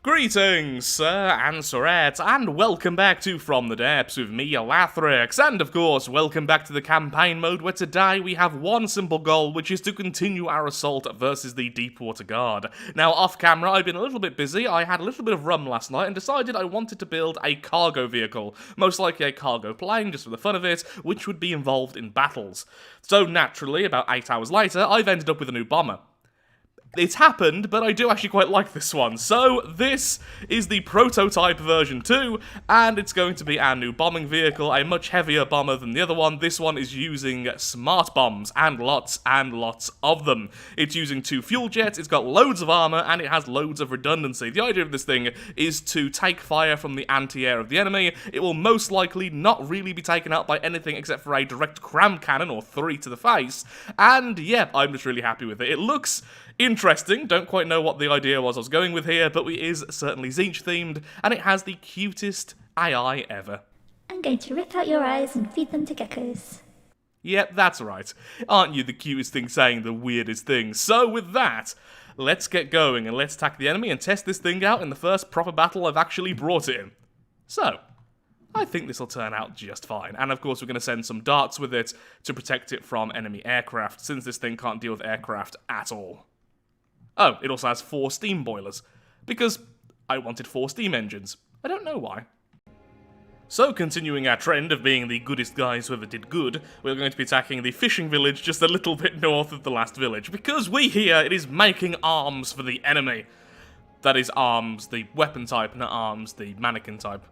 Greetings, sir and sirettes, and welcome back to From the Depths with me, Lathrix, and of course, welcome back to the campaign mode where today we have one simple goal, which is to continue our assault versus the Deepwater Guard. Now, off camera, I've been a little bit busy. I had a little bit of rum last night and decided I wanted to build a cargo vehicle, most likely a cargo plane, just for the fun of it, which would be involved in battles. So naturally, about 8 hours later, I've ended up with a new bomber. It's happened, but I do actually quite like this one. So, this is the prototype version 2, and it's going to be our new bombing vehicle, a much heavier bomber than the other one. This one is using smart bombs, and lots of them. It's using 2 fuel jets, it's got loads of armor, and it has loads of redundancy. The idea of this thing is to take fire from the anti-air of the enemy. It will most likely not really be taken out by anything except for a direct cram cannon, or 3 to the face, and yeah, I'm just really happy with it. It looks interesting, don't quite know what the idea was I was going with here, but it is certainly Tzeentch themed, and it has the cutest AI ever. I'm going to rip out your eyes and feed them to geckos. Yep, that's right. Aren't you the cutest thing saying the weirdest things? So with that, let's get going and let's attack the enemy and test this thing out in the first proper battle I've actually brought it in. So, I think this will turn out just fine, and of course we're going to send some darts with it to protect it from enemy aircraft, since this thing can't deal with aircraft at all. Oh, it also has 4 steam boilers, because I wanted 4 steam engines. I don't know why. So, continuing our trend of being the goodest guys who ever did good, we're going to be attacking the fishing village just a little bit north of the last village, because we hear it is making arms for the enemy. That is arms, the weapon type, not arms, the mannequin type.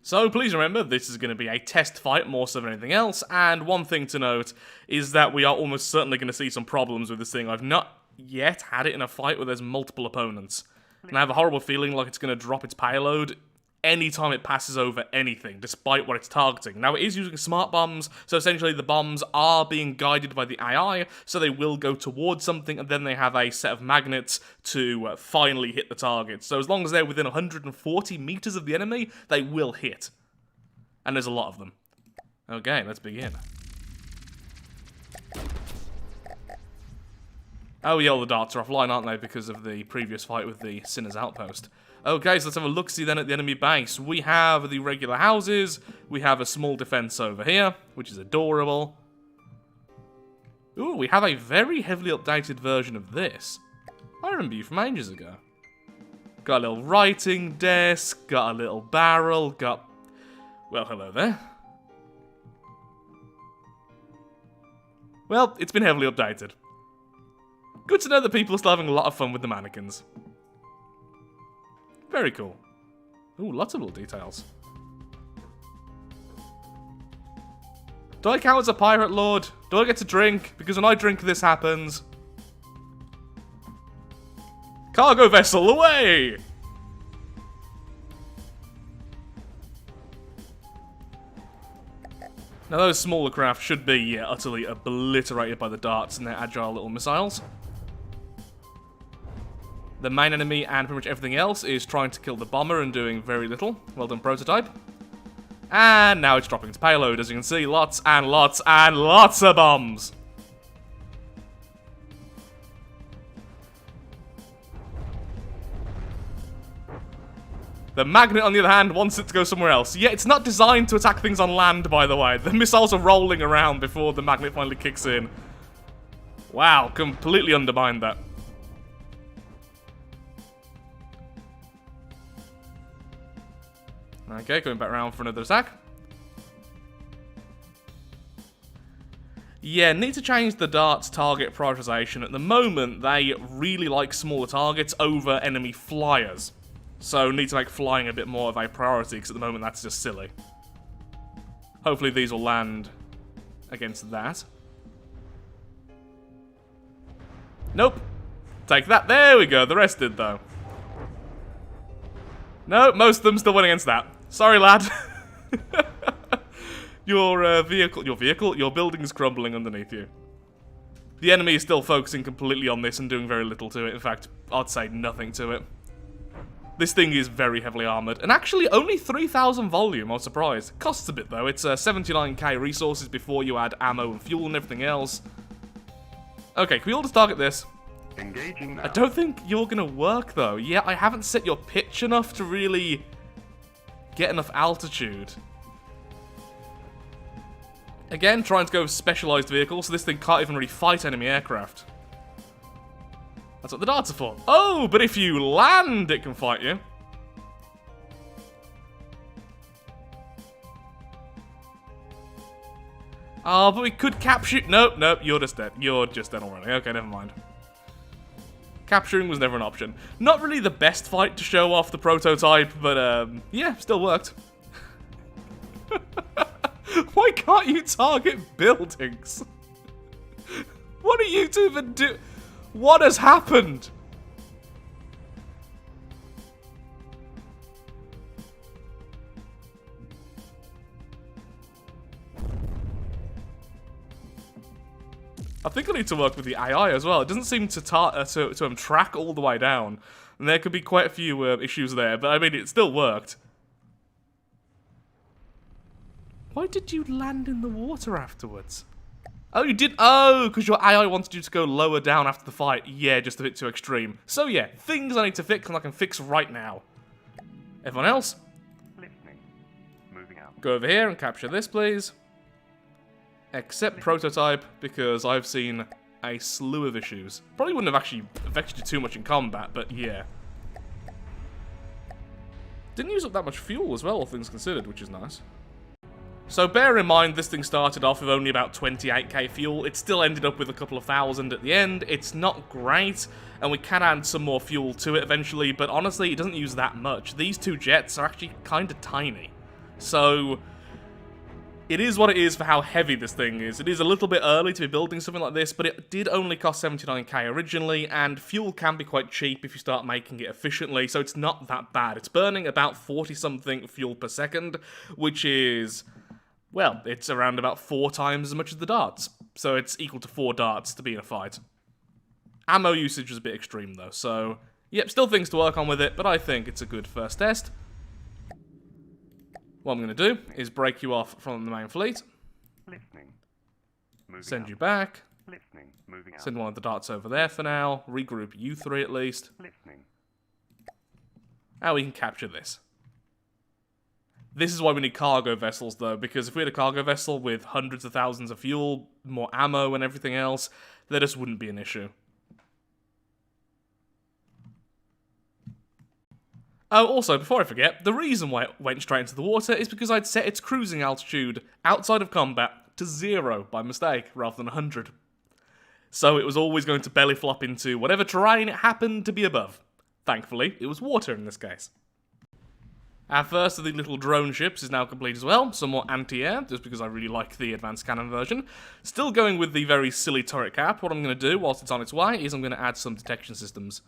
So please remember, this is going to be a test fight more so than anything else, and one thing to note is that we are almost certainly going to see some problems with this thing. I've not yet had it in a fight where there's multiple opponents, and I have a horrible feeling like it's going to drop its payload anytime it passes over anything, despite what it's targeting. Now, it is using smart bombs, so essentially the bombs are being guided by the AI, so they will go towards something, and then they have a set of magnets to finally hit the target. So as long as they're within 140 meters of the enemy, they will hit. And there's a lot of them. Okay, let's begin. Oh yeah, all the darts are offline, aren't they, because of the previous fight with the Sinner's Outpost. Okay, so let's have a look-see then at the enemy base. We have the regular houses, we have a small defense over here, which is adorable. Ooh, we have a very heavily updated version of this. I remember you from ages ago. Got a little writing desk, got a little barrel, got... Well, hello there. Well, it's been heavily updated. Good to know that people are still having a lot of fun with the mannequins. Very cool. Ooh, lots of little details. Do I count as a pirate lord? Do I get to drink? Because when I drink, this happens. Cargo vessel, away! Now those smaller craft should be utterly obliterated by the darts and their agile little missiles. The main enemy and pretty much everything else is trying to kill the bomber and doing very little. Well done, prototype. And now it's dropping its payload. As you can see, lots and lots and lots of bombs. The magnet, on the other hand, wants it to go somewhere else. Yeah, it's not designed to attack things on land, by the way. The missiles are rolling around before the magnet finally kicks in. Wow, completely undermined that. Okay, going back around for another attack. Yeah, need to change the darts target prioritization. At the moment, they really like smaller targets over enemy flyers. So need to make flying a bit more of a priority, because at the moment that's just silly. Hopefully these will land against that. Nope. Take that. There we go. The rest did, though. No, most of them still went against that. Sorry, lad. Your building's crumbling underneath you. The enemy is still focusing completely on this and doing very little to it. In fact, I'd say nothing to it. This thing is very heavily armoured. And actually, only 3,000 volume, I was surprised. Costs a bit, though. It's 79k resources before you add ammo and fuel and everything else. Okay, can we all just target this? Engaging now. I don't think you're gonna work though. Yeah, I haven't set your pitch enough to really get enough altitude. Again, trying to go with specialized vehicles, so this thing can't even really fight enemy aircraft. That's what the darts are for. Oh, but if you land, it can fight you. Oh, but we could capture... Nope, nope, you're just dead. You're just dead already. Okay, never mind. Capturing was never an option. Not really the best fight to show off the prototype, but, yeah, still worked. Why can't you target buildings? What are you two even do? What has happened? I think I need to work with the AI as well. It doesn't seem to track all the way down. And there could be quite a few issues there, but I mean, it still worked. Why did you land in the water afterwards? Oh, you did? Oh, because your AI wanted you to go lower down after the fight. Yeah, just a bit too extreme. So yeah, things I need to fix and I can fix right now. Everyone else? Listening. Moving out. Go over here and capture this, please. Except prototype, because I've seen a slew of issues. Probably wouldn't have actually affected you too much in combat, but yeah. Didn't use up that much fuel as well, all things considered, which is nice. So bear in mind, this thing started off with only about 28k fuel. It still ended up with a couple of thousand at the end. It's not great, and we can add some more fuel to it eventually, but honestly, it doesn't use that much. These two jets are actually kind of tiny. So it is what it is for how heavy this thing is. It is a little bit early to be building something like this, but it did only cost 79k originally, and fuel can be quite cheap if you start making it efficiently, so it's not that bad. It's burning about 40-something fuel per second, which is... well, it's around about 4 times as much as the darts. So it's equal to 4 darts to be in a fight. Ammo usage was a bit extreme though, so... yep, still things to work on with it, but I think it's a good first test. What I'm going to do is break you off from the main fleet. Listening. Moving Send out. you back. Listening. Moving out. Send one of the darts over there for now. Regroup you 3 at least. Listening. And we can capture this. This is why we need cargo vessels, though, because if we had a cargo vessel with hundreds of thousands of fuel, more ammo and everything else, there just wouldn't be an issue. Oh, also, before I forget, the reason why it went straight into the water is because I'd set its cruising altitude outside of combat to 0 by mistake, rather than 100. So it was always going to belly flop into whatever terrain it happened to be above. Thankfully, it was water in this case. Our first of the little drone ships is now complete as well. Some more anti-air, just because I really like the advanced cannon version. Still going with the very silly turret cap. What I'm going to do whilst it's on its way is I'm going to add some detection systems.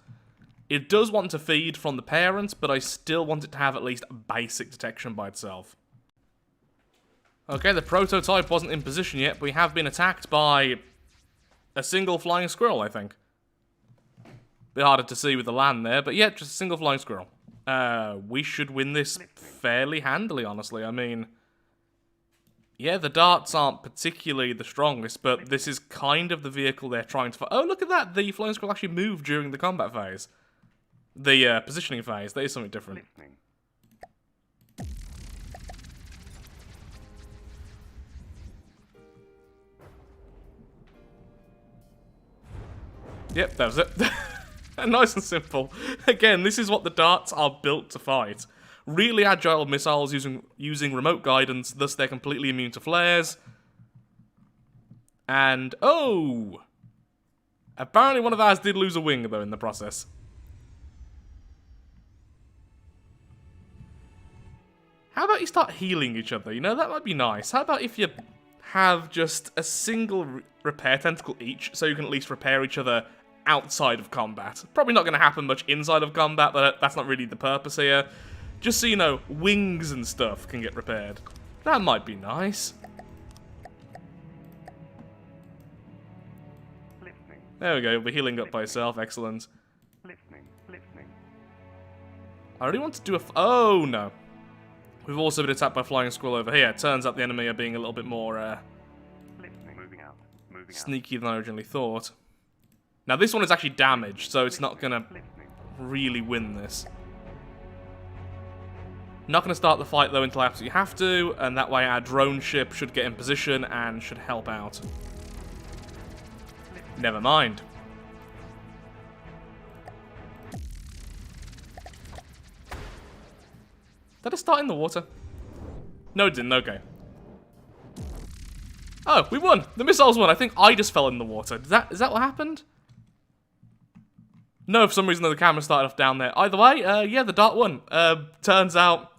It does want to feed from the parent, but I still want it to have at least basic detection by itself. Okay, the prototype wasn't in position yet, but we have been attacked by a single flying squirrel, I think. Bit harder to see with the land there, but yeah, just a single flying squirrel. We should win this fairly handily, honestly. I mean, yeah, the darts aren't particularly the strongest, but this is kind of the vehicle they're trying to... oh, look at that! The flying squirrel actually moved during the combat phase. The positioning phase. That is something different. Listening. Yep, that was it. Nice and simple. Again, this is what the darts are built to fight. Really agile missiles using remote guidance, thus they're completely immune to flares. And, oh! Apparently one of ours did lose a wing, though, in the process. How about you start healing each other? You know, that might be nice. How about if you have just a single repair tentacle each, so you can at least repair each other outside of combat. Probably not going to happen much inside of combat, but that's not really the purpose here. Just so you know, wings and stuff can get repaired. That might be nice. Listening. There we go, you'll be healing up by yourself, excellent. Listening. Listening. I really want to do a... oh, no. We've also been attacked by flying squirrel over here. Turns out the enemy are being a little bit more Listening. Moving out. Moving out. sneaky than I originally thought. Now this one is actually damaged, so it's not gonna Listening. really win this. Not gonna start the fight though until I absolutely have to, and that way our drone ship should get in position and should help out. Never mind. Did I start in the water? No, it didn't. Okay. Oh, we won! The missiles won! I think I just fell in the water. Is that what happened? No, for some reason the camera started off down there. Either way, yeah, the dart won. Turns out...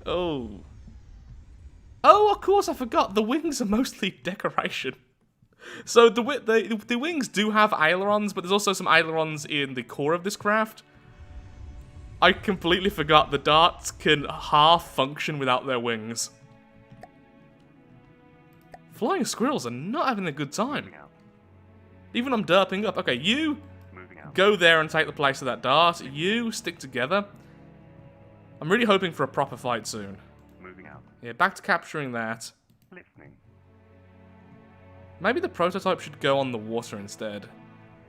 Oh. Oh, of course, I forgot. The wings are mostly decoration. So the wings do have ailerons, but there's also some ailerons in the core of this craft. I completely forgot the darts can half function without their wings. Flying squirrels are not having a good time. Moving out. Even I'm derping up. Okay, you Moving out. go there and take the place of that dart. You stick together. I'm really hoping for a proper fight soon. Moving out. Yeah, back to capturing that. Listening. Maybe the prototype should go on the water instead.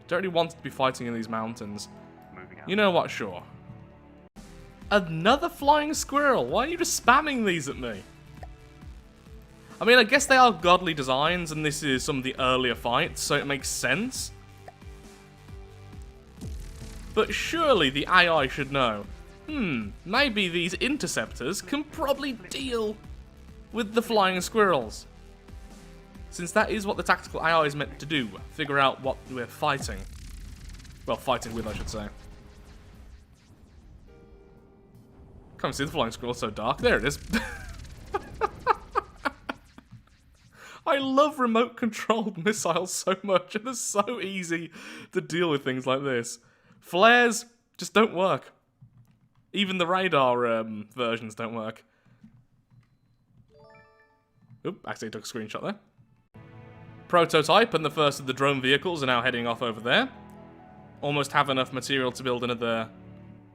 Don't really want to be fighting in these mountains. Moving out. You know what, sure. Another flying squirrel! Why are you just spamming these at me? I mean, I guess they are godly designs, and this is some of the earlier fights, so it makes sense. But surely the AI should know. Maybe these interceptors can probably deal with the flying squirrels. Since that is what the tactical AI is meant to do, figure out what we're fighting. Well, fighting with, I should say. Can't see the flying squirrel so dark. There it is. I love remote-controlled missiles so much, and it's so easy to deal with things like this. Flares just don't work. Even the radar versions don't work. Oop, actually took a screenshot there. Prototype and the first of the drone vehicles are now heading off over there. Almost have enough material to build another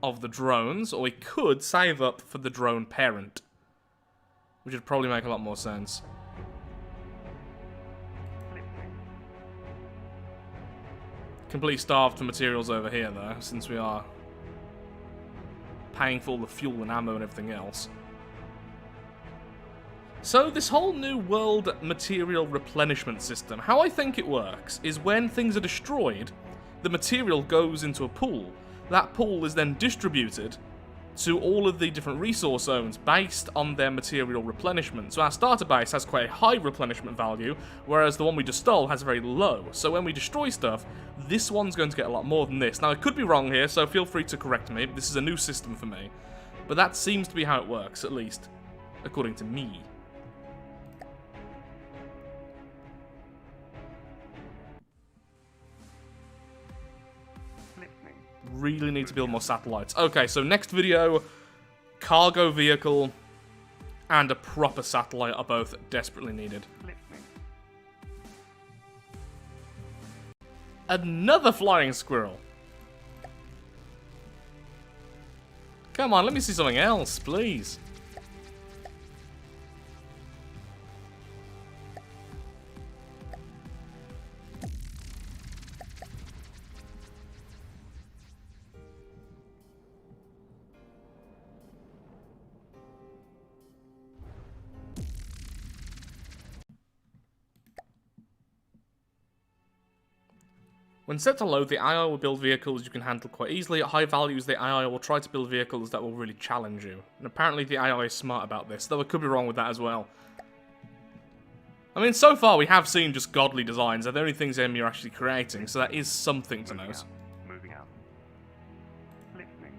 of the drones, or we could save up for the drone parent, which would probably make a lot more sense. Listening. Completely starved for materials over here, though, since we are paying for all the fuel and ammo and everything else. So, this whole new world material replenishment system, how I think it works is when things are destroyed, the material goes into a pool. That pool is then distributed to all of the different resource zones based on their material replenishment. So our starter base has quite a high replenishment value, whereas the one we just stole has very low. So when we destroy stuff, this one's going to get a lot more than this. Now I could be wrong here, so feel free to correct me. This is a new system for me. But that seems to be how it works, at least according to me. Listening. Really need to build more satellites. Okay, so next video, cargo vehicle and a proper satellite are both desperately needed. Listening. Another flying squirrel. Come on, let me see something else, please. When set to low, the AI will build vehicles you can handle quite easily. At high values, the AI will try to build vehicles that will really challenge you. And apparently the AI is smart about this, though I could be wrong with that as well. I mean, so far we have seen just godly designs. They're the only things you're actually creating, so that is something to note. Moving out. Listening.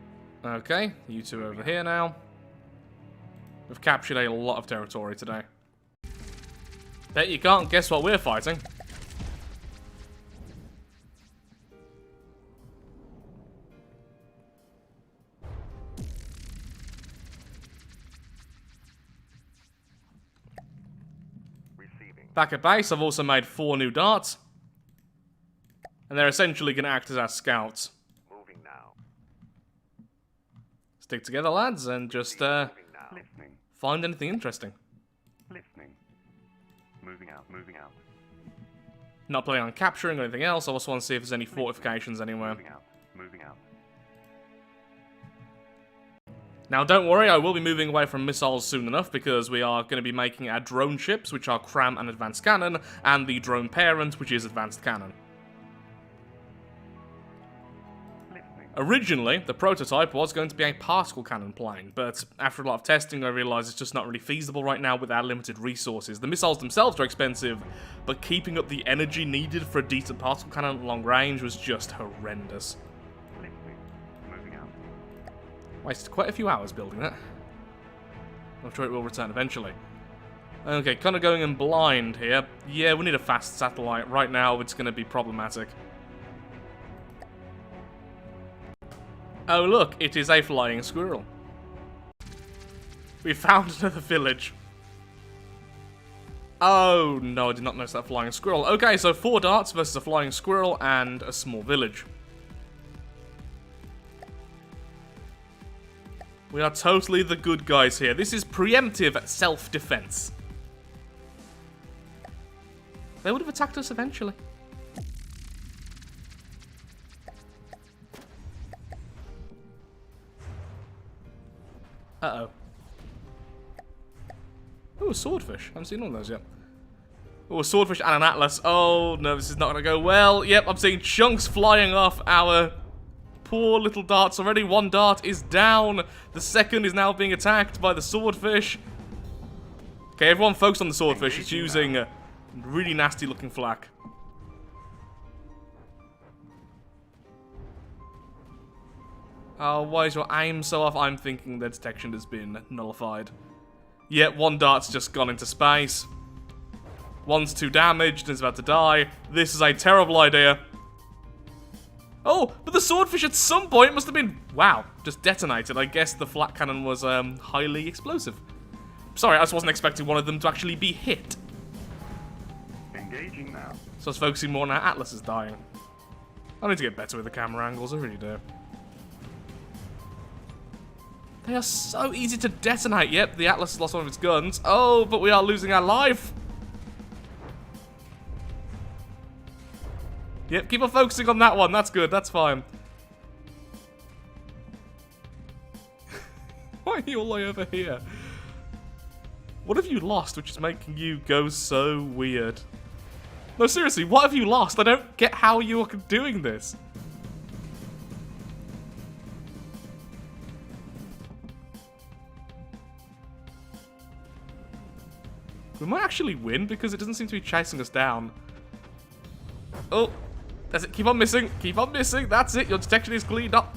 Okay, you two over here now. We've captured a lot of territory today. Bet you can't guess what we're fighting. Receiving. Back at base, I've also made 4 new darts. And they're essentially going to act as our scouts. Moving now. Stick together, lads, and just Moving now. Listening. find anything interesting. Listening. Moving out. Moving out. Not planning on capturing or anything else. I also want to see if there's any fortifications anywhere. Moving out. Moving out. Now, don't worry, I will be moving away from missiles soon enough because we are going to be making our drone ships, which are Cram and Advanced Cannon, and the drone parent, which is Advanced Cannon. Listening. Originally, the prototype was going to be a particle cannon plane, but after a lot of testing, I realised it's just not really feasible right now with our limited resources. The missiles themselves are expensive, but keeping up the energy needed for a decent particle cannon at long range was just horrendous. Listening. Moving out. Wasted quite a few hours building that. I'm sure it will return eventually. Okay, kind of going in blind here. Yeah, we need a fast satellite. Right now, it's going to be problematic. Oh look, it is a flying squirrel. We found another village. Oh no, I did not notice that flying squirrel. Okay, so 4 darts versus a flying squirrel and a small village. We are totally the good guys here. This is preemptive self-defense. They would have attacked us eventually. Uh-oh. Oh, a swordfish. I haven't seen one of those yet. Oh, a swordfish and an atlas. Oh, no, this is not going to go well. Yep, I'm seeing chunks flying off our poor little darts already. 1 dart is down. The second is now being attacked by the swordfish. Okay, everyone focus on the swordfish. It's using a really nasty looking flak. Oh, why is your aim so off? I'm thinking their detection has been nullified. Yet 1 dart's just gone into space. 1's too damaged and is about to die. This is a terrible idea. Oh, but the swordfish at some point must have been, wow, just detonated. I guess the flak cannon was highly explosive. Sorry, I just wasn't expecting one of them to actually be hit. Engaging now. So I was focusing more on our atlas is dying. I need to get better with the camera angles, I really do. They are so easy to detonate. Yep, the atlas has lost one of its guns. Oh, but we are losing our life. Yep, keep on focusing on that one. That's good. That's fine. Why are you all the way over here? What have you lost which is making you go so weird? No, seriously, what have you lost? I don't get how you are doing this. We might actually win because it doesn't seem to be chasing us down. Oh, that's it. Keep on missing. Keep on missing. That's it. Your detection is cleaned up.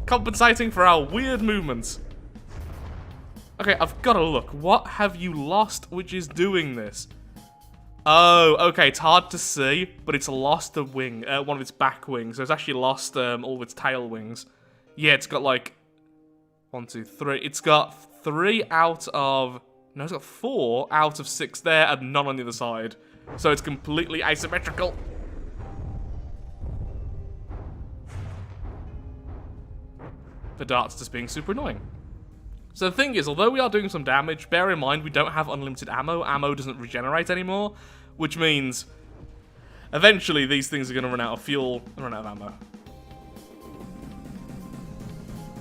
Compensating for our weird movements. Okay, I've got to look. What have you lost which is doing this? Oh, okay. It's hard to see, but it's lost a wing. One of its back wings. So it's actually lost all of its tail wings. Yeah, it's got like 1, 2, 3. It's got 3 out of... No, it's got 4 out of 6 there and none on the other side. So it's completely asymmetrical. The darts just being super annoying. So the thing is, although we are doing some damage, bear in mind we don't have unlimited ammo. Ammo doesn't regenerate anymore, which means eventually these things are going to run out of fuel and run out of ammo.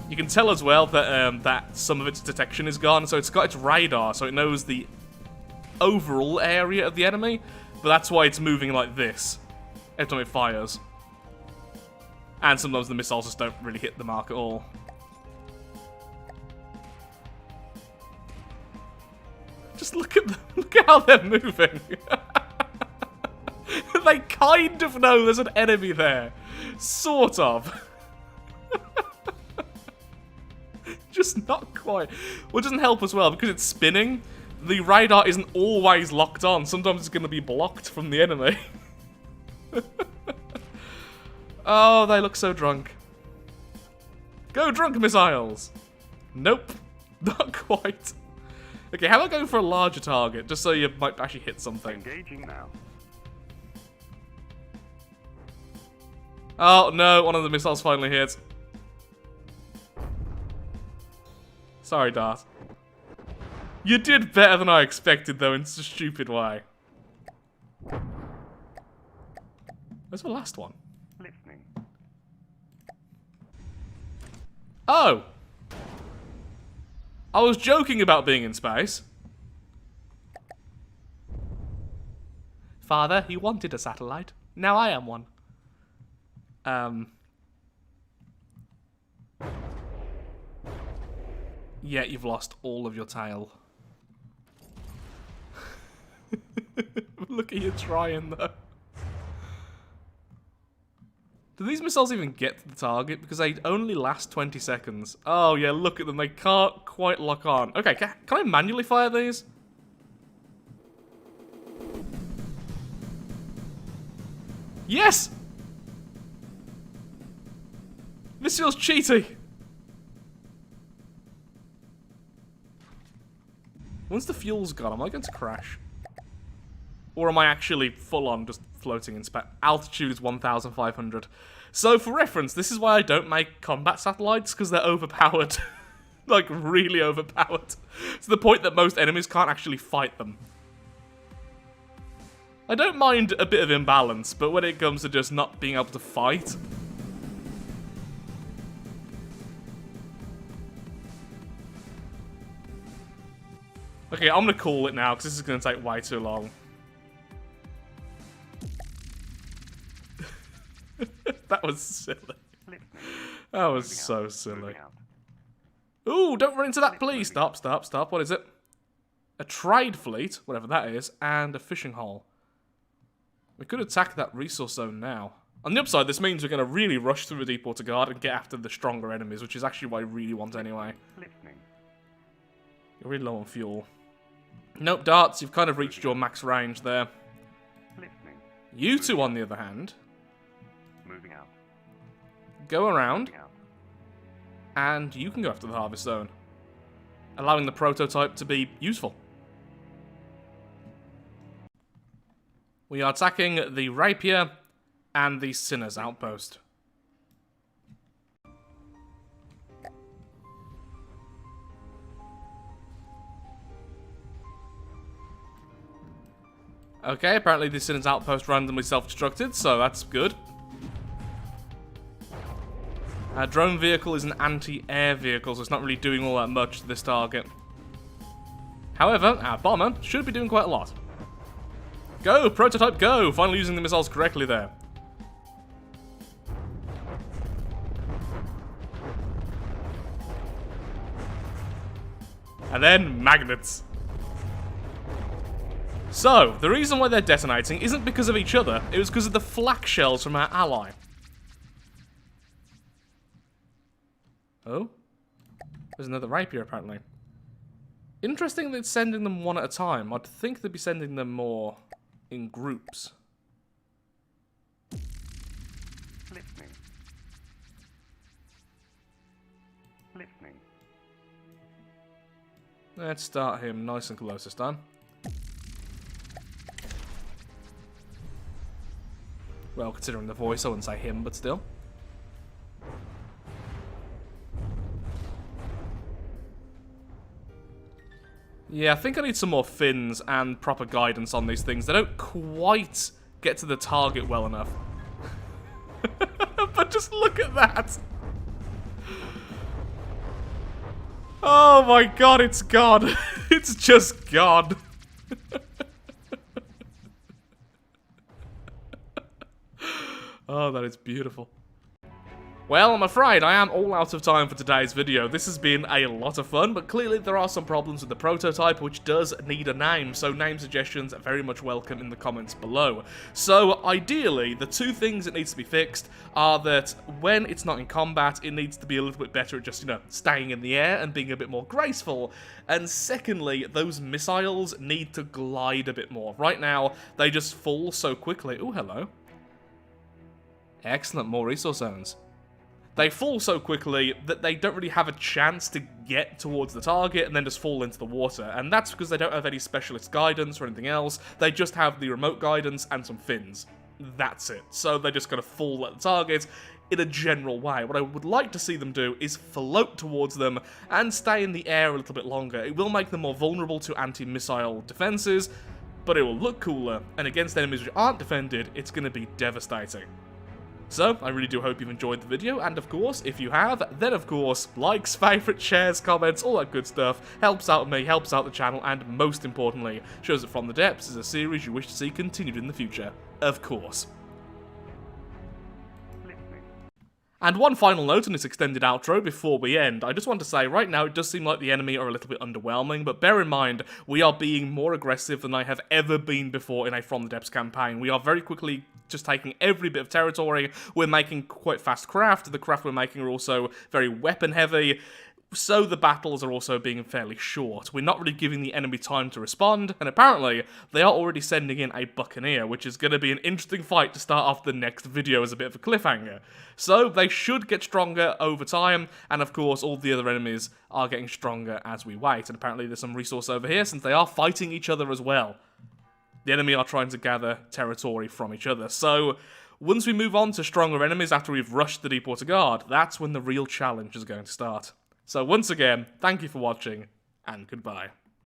You can tell as well that that some of its detection is gone, so it's got its radar, so it knows the overall area of the enemy, but that's why it's moving like this every time it fires. And sometimes the missiles just don't really hit the mark at all. Just look at them. Look at how they're moving. They kind of know there's an enemy there. Sort of. Just not quite. Well, it doesn't help as well, because it's spinning. The radar isn't always locked on. Sometimes it's going to be blocked from the enemy. Oh, they look so drunk. Go drunk missiles. Nope. Not quite. Okay, how about going for a larger target, just so you might actually hit something? Engaging now. Oh, no, one of the missiles finally hit. Sorry, Dart. You did better than I expected, though, in such a stupid way. Where's the last one? Listening. Oh! I was joking about being in space. Father, he wanted a satellite. Now I am one. Yeah, you've lost all of your tail. Look at you trying, though. Do these missiles even get to the target? Because they only last 20 seconds. Oh, yeah, look at them. They can't quite lock on. Okay, can I manually fire these? Yes! This feels cheaty. Once the fuel's gone, am I going to crash? Or am I actually full on just floating in space? Altitude is 1,500. So for reference, this is why I don't make combat satellites, because they're overpowered. Like, really overpowered. To the point that most enemies can't actually fight them. I don't mind a bit of imbalance, but when it comes to just not being able to fight... Okay, I'm gonna call it now, because this is gonna take way too long. That was silly. That was so silly. Ooh, don't run into that, please. Stop, stop, stop. What is it? A trade fleet, whatever that is, and a fishing hole. We could attack that resource zone now. On the upside, this means we're going to really rush through the Deepwater Guard and get after the stronger enemies, which is actually what I really want anyway. You're really low on fuel. Nope, darts, you've kind of reached your max range there. You two, on the other hand, go around, and you can go after the harvest zone, allowing the prototype to be useful. We are attacking the Rapier and the Sinner's outpost. Okay, apparently the Sinner's outpost randomly self-destructed, so that's good. Our drone vehicle is an anti-air vehicle, so it's not really doing all that much to this target. However, our bomber should be doing quite a lot. Go, prototype, go! Finally using the missiles correctly there. And then, magnets. So, the reason why they're detonating isn't because of each other, it was because of the flak shells from our ally. Oh? There's another Rapier, apparently. Interesting that it's sending them one at a time. I'd think they'd be sending them more in groups. Listening. Let's start him nice and close this time. Well, considering the voice, I wouldn't say him, but still. Yeah, I think I need some more fins and proper guidance on these things. They don't quite get to the target well enough. But just look at that! Oh my god, it's gone. It's just gone. Oh, that is beautiful. Well, I'm afraid I am all out of time for today's video. This has been a lot of fun, but clearly there are some problems with the prototype, which does need a name, so name suggestions are very much welcome in the comments below. So, ideally, the two things that needs to be fixed are that when it's not in combat, it needs to be a little bit better at just, you know, staying in the air and being a bit more graceful. And secondly, those missiles need to glide a bit more. Right now, they just fall so quickly. Oh, hello. Excellent, more resource zones. They fall so quickly that they don't really have a chance to get towards the target and then just fall into the water. And that's because they don't have any specialist guidance or anything else. They just have the remote guidance and some fins. That's it. So they're just going to fall at the target in a general way. What I would like to see them do is float towards them and stay in the air a little bit longer. It will make them more vulnerable to anti-missile defenses, but it will look cooler, and against enemies which aren't defended, it's going to be devastating. So, I really do hope you've enjoyed the video, and of course, if you have, then of course, likes, favourites, shares, comments, all that good stuff, helps out me, helps out the channel, and most importantly, shows that From the Depths is a series you wish to see continued in the future. Of course. Listening. And one final note on this extended outro before we end. I just want to say, right now it does seem like the enemy are a little bit underwhelming, but bear in mind, we are being more aggressive than I have ever been before in a From the Depths campaign. We are very quickly just taking every bit of territory. We're making quite fast craft. The craft we're making are also very weapon heavy. So the battles are also being fairly short. We're not really giving the enemy time to respond, and apparently they are already sending in a buccaneer, which is going to be an interesting fight to start off the next video as a bit of a cliffhanger. So they should get stronger over time, and of course all the other enemies are getting stronger as we wait, and apparently there's some resource over here since they are fighting each other as well. The enemy are trying to gather territory from each other, so once we move on to stronger enemies after we've rushed the Deepwater Guard, that's when the real challenge is going to start. So once again, thank you for watching, and goodbye.